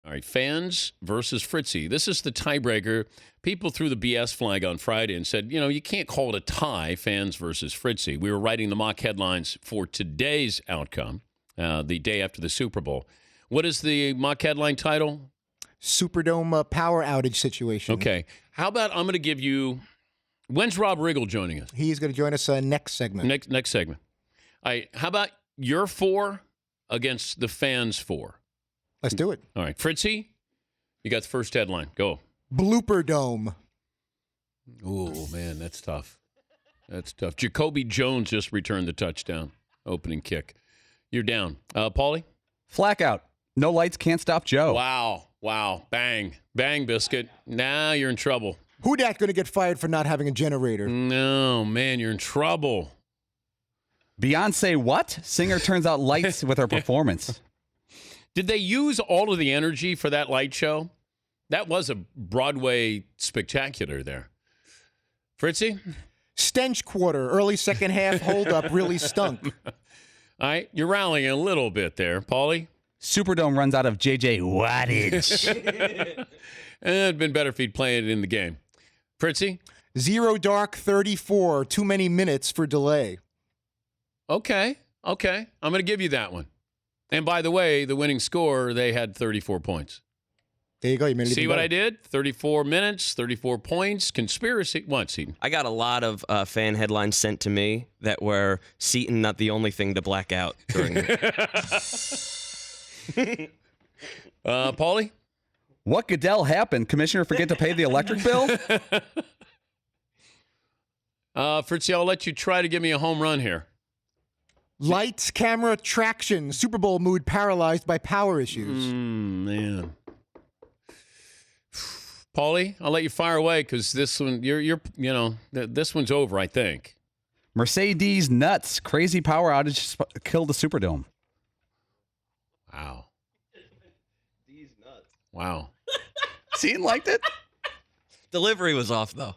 All right, fans versus Fritzy. This is the tiebreaker. People threw the BS flag on Friday and said, you can't call it a tie, fans versus Fritzy. We were writing the mock headlines for today's outcome, the day after the Super Bowl. What is the mock headline title? Superdome power outage situation. Okay. How about I'm going to give you, when's Rob Riggle joining us? He's going to join us next segment. Next segment. All right, how about your 4 against the fans' 4? Let's do it. All right, Fritzy, you got the first headline. Go. Blooper Dome. Oh, man, that's tough. That's tough. Jacoby Jones just returned the touchdown, opening kick. You're down. Paulie? Flackout. No lights, can't stop Joe. Wow. Bang. Bang, Biscuit. Now you're in trouble. Who dat going to get fired for not having a generator? No, man, you're in trouble. Beyonce what? Singer turns out lights with her performance. Did they use all of the energy for that light show? That was a Broadway spectacular there. Fritzy? Stench quarter. Early second half holdup really stunk. All right, you're rallying a little bit there. Paulie? Superdome runs out of JJ wattage. It'd been better if he'd played it in the game. Fritzy? Zero dark 34. Too many minutes for delay. Okay. I'm going to give you that one. And by the way, the winning score, they had 34 points. There you go. You made it. See what I did? 34 minutes, 34 points. Conspiracy. What, Seton? I got a lot of fan headlines sent to me that were Seton not the only thing to black out during Paulie? What Goodell happened? Commissioner forget to pay the electric bill? Fritzy, I'll let you try to give me a home run here. Lights, camera, traction. Super Bowl mood paralyzed by power issues. Man. Paulie, I'll let you fire away because this one, this one's over, I think. Mercedes nuts. Crazy power outage killed the Superdome. Wow. These nuts. Wow. Seton liked it? Delivery was off, though.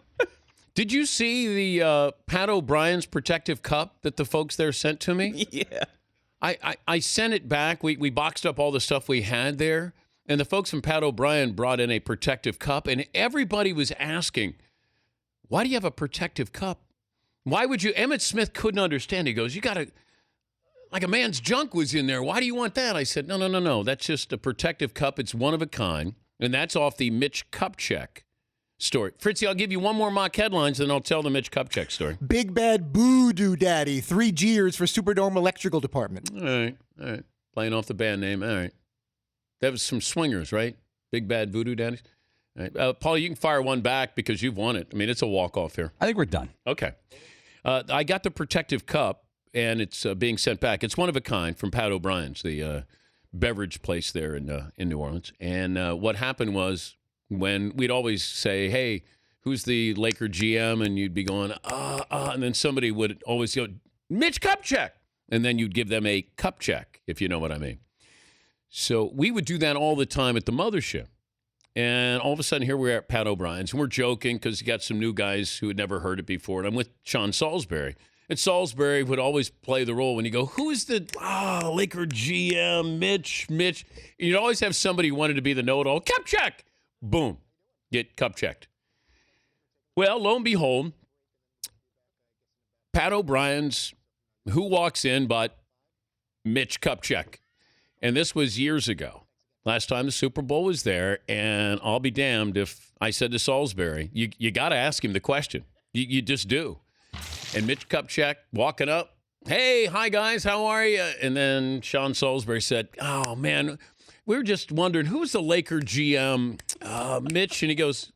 Did you see the Pat O'Brien's protective cup that the folks there sent to me? Yeah. I sent it back. We boxed up all the stuff we had there. And the folks from Pat O'Brien brought in a protective cup. And everybody was asking, why do you have a protective cup? Why would you? Emmett Smith couldn't understand. He goes, you got to, like a man's junk was in there. Why do you want that? I said, no. That's just a protective cup. It's one of a kind. And that's off the Mitch Kupchak story. Fritzy, I'll give you one more mock headlines, then I'll tell the Mitch Kupchak story. Big bad Voodoo Daddy. 3 Gers for Superdome Electrical Department. All right. Playing off the band name. All right. That was some swingers, right? Big bad Voodoo Daddies. All right. Paul, you can fire one back because you've won it. I mean, it's a walk-off here. I think we're done. Okay. I got the protective cup, and it's being sent back. It's one of a kind from Pat O'Brien's, the beverage place there in New Orleans. And what happened was when we'd always say, hey, who's the Laker GM? And you'd be going, and then somebody would always go, Mitch Kupchak. And then you'd give them a cup check, if you know what I mean. So we would do that all the time at the mothership. And all of a sudden, here we're at Pat O'Brien's. And we're joking because you got some new guys who had never heard it before. And I'm with Sean Salisbury. And Salisbury would always play the role when you go, who is the Laker GM, Mitch? And you'd always have somebody who wanted to be the know-it-all. Cup check! Boom. Get cup checked. Well, lo and behold, Pat O'Brien's, who walks in but Mitch Kupchak. And this was years ago. Last time the Super Bowl was there, and I'll be damned if I said to Salisbury, you got to ask him the question. You just do. And Mitch Kupchak walking up, hey, hi, guys, how are you? And then Sean Salisbury said, oh, man, we were just wondering, who's the Laker GM, Mitch? And he goes,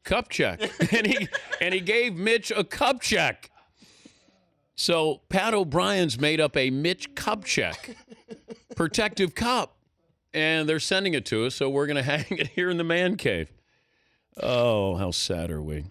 Kupchak. and he gave Mitch a cup check. So Pat O'Brien's made up a Mitch Kupchak protective cup, and they're sending it to us, so we're going to hang it here in the man cave. Oh, how sad are we?